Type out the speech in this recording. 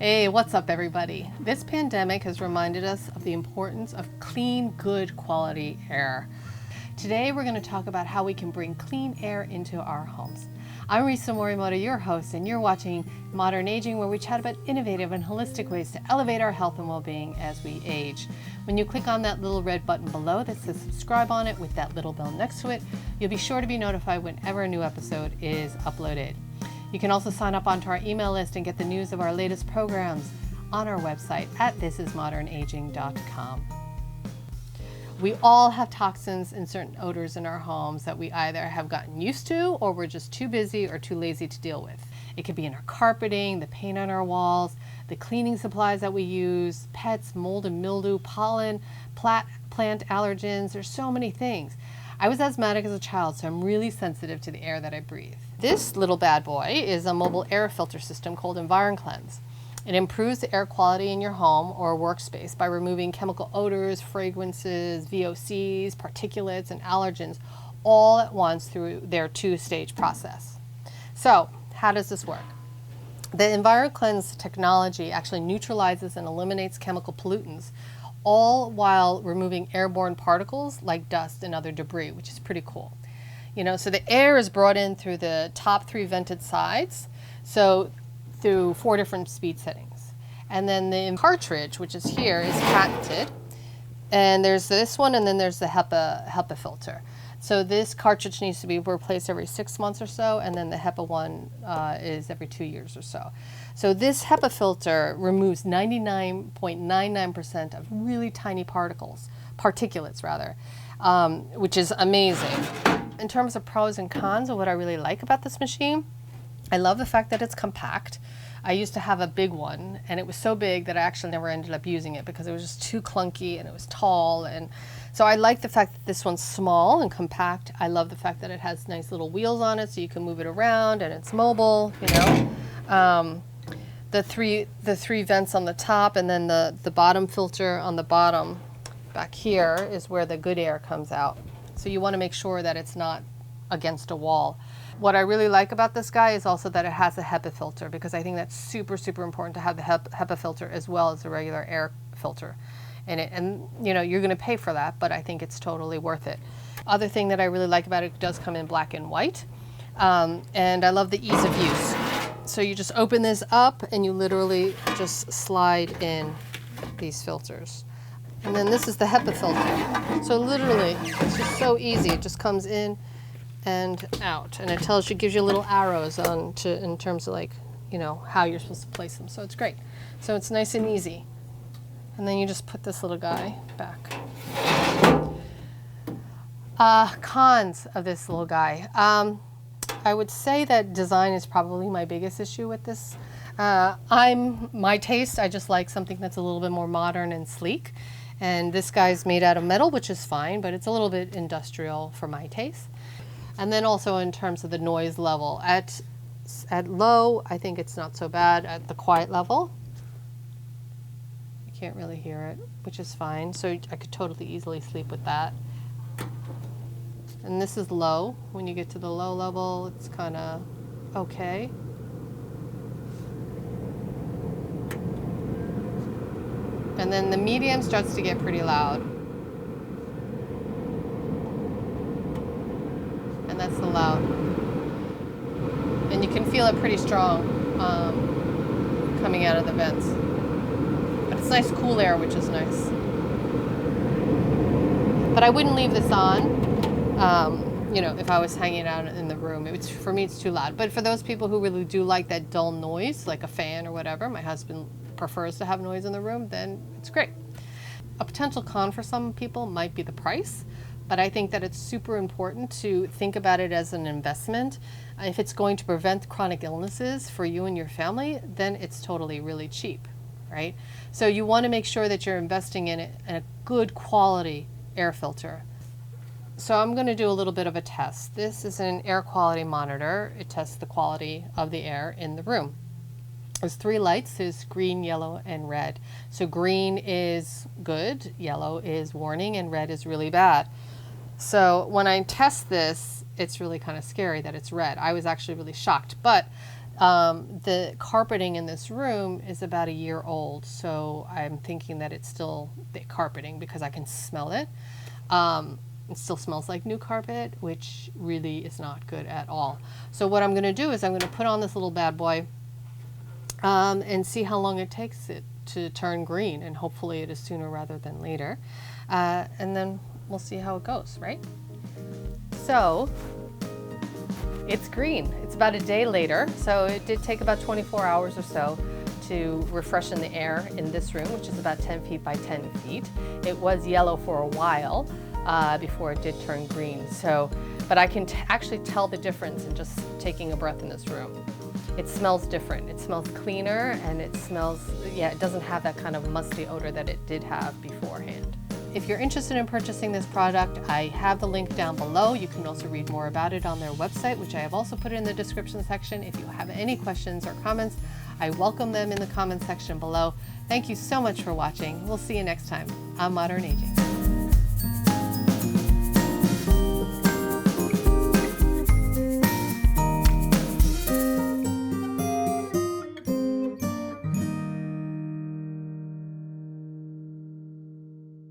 Hey, what's up everybody? This pandemic has reminded us of the importance of clean, good quality air. Today we're going to talk about how we can bring clean air into our homes. I'm Risa, your host, and you're watching Modern Aging, where we chat about innovative and holistic ways to elevate our health and well-being as we age. When you click on that little red button below that says subscribe on it with that little bell next to it, you'll be sure to be notified whenever a new episode is uploaded. You can also sign up onto our email list and get the news of our latest programs on our website at thisismodernaging.com. We all have toxins and certain odors in our homes that we either have gotten used to or we're just too busy or too lazy to deal with. It could be in our carpeting, the paint on our walls, the cleaning supplies that we use, pets, mold and mildew, pollen, plant allergens. There's so many things. I was asthmatic as a child, so I'm really sensitive to the air that I breathe. This little bad boy is a mobile air filter system called Enviroklenz. It improves the air quality in your home or workspace by removing chemical odors, fragrances, VOCs, particulates, and allergens all at once through their two-stage process. So, how does this work? The Enviroklenz technology actually neutralizes and eliminates chemical pollutants, all while removing airborne particles like dust and other debris, which is pretty cool. So the air is brought in through the top 3 vented sides, so through 4 different speed settings. And then the cartridge, which is here, is patented. And there's this one, and then there's the HEPA filter. So this cartridge needs to be replaced every 6 months or so, and then the HEPA one is every 2 years or so. So this HEPA filter removes 99.99% of really tiny particulates rather, which is amazing. In terms of pros and cons of what I really like about this machine, I love the fact that it's compact. I used to have a big one, and it was so big that I actually never ended up using it because it was just too clunky and it was tall. And so I like the fact that this one's small and compact. I love the fact that it has nice little wheels on it so you can move it around and it's mobile, The three vents on the top, and then the bottom filter on the bottom back here is where the good air comes out. So you want to make sure that it's not against a wall. What I really like about this guy is also that it has a HEPA filter, because I think that's super, super important to have the HEPA filter as well as the regular air filter in it. And you're going to pay for that, but I think it's totally worth it. Other thing that I really like about it does come in black and white, and I love the ease of use. So you just open this up and you literally just slide in these filters. And then this is the HEPA filter. So literally, it's just so easy. It just comes in and out, and it gives you little arrows in terms of how you're supposed to place them. So it's great. So it's nice and easy. And then you just put this little guy back. Cons of this little guy. I would say that design is probably my biggest issue with this. My taste, I just like something that's a little bit more modern and sleek. And this guy's made out of metal, which is fine, but it's a little bit industrial for my taste. And then also in terms of the noise level, at low, I think it's not so bad. At the quiet level, you can't really hear it, which is fine. So I could totally easily sleep with that. And this is low. When you get to the low level, it's kind of okay. And then the medium starts to get pretty loud. And that's the loud. And you can feel it pretty strong coming out of the vents. But it's nice cool air, which is nice. But I wouldn't leave this on. If I was hanging out in the room, for me it's too loud. But for those people who really do like that dull noise, like a fan or whatever, my husband prefers to have noise in the room, then it's great. A potential con for some people might be the price, but I think that it's super important to think about it as an investment. If it's going to prevent chronic illnesses for you and your family, then it's totally really cheap, right? So you want to make sure that you're investing in a good quality air filter. So I'm going to do a little bit of a test. This is an air quality monitor. It tests the quality of the air in the room. There's 3 lights. There's green, yellow, and red. So green is good, yellow is warning, and red is really bad. So when I test this, it's really kind of scary that it's red. I was actually really shocked. But The carpeting in this room is about a year old, so I'm thinking that it's still the carpeting because I can smell it. It still smells like new carpet, which really is not good at all. So what I'm going to do is I'm going to put on this little bad boy and see how long it takes it to turn green, and hopefully it is sooner rather than later. And then we'll see how it goes, right? So it's green. It's about a day later, so it did take about 24 hours or so to refreshen the air in this room, which is about 10 feet by 10 feet. It was yellow for a while before it did turn green. So, but I can actually tell the difference in just taking a breath in this room. It smells different. It smells cleaner, and it smells, yeah, it doesn't have that kind of musty odor that it did have beforehand. If you're interested in purchasing this product, I have the link down below. You can also read more about it on their website, which I have also put in the description section. If you have any questions or comments, I welcome them in the comment section below. Thank you so much for watching. We'll see you next time on Modern Aging.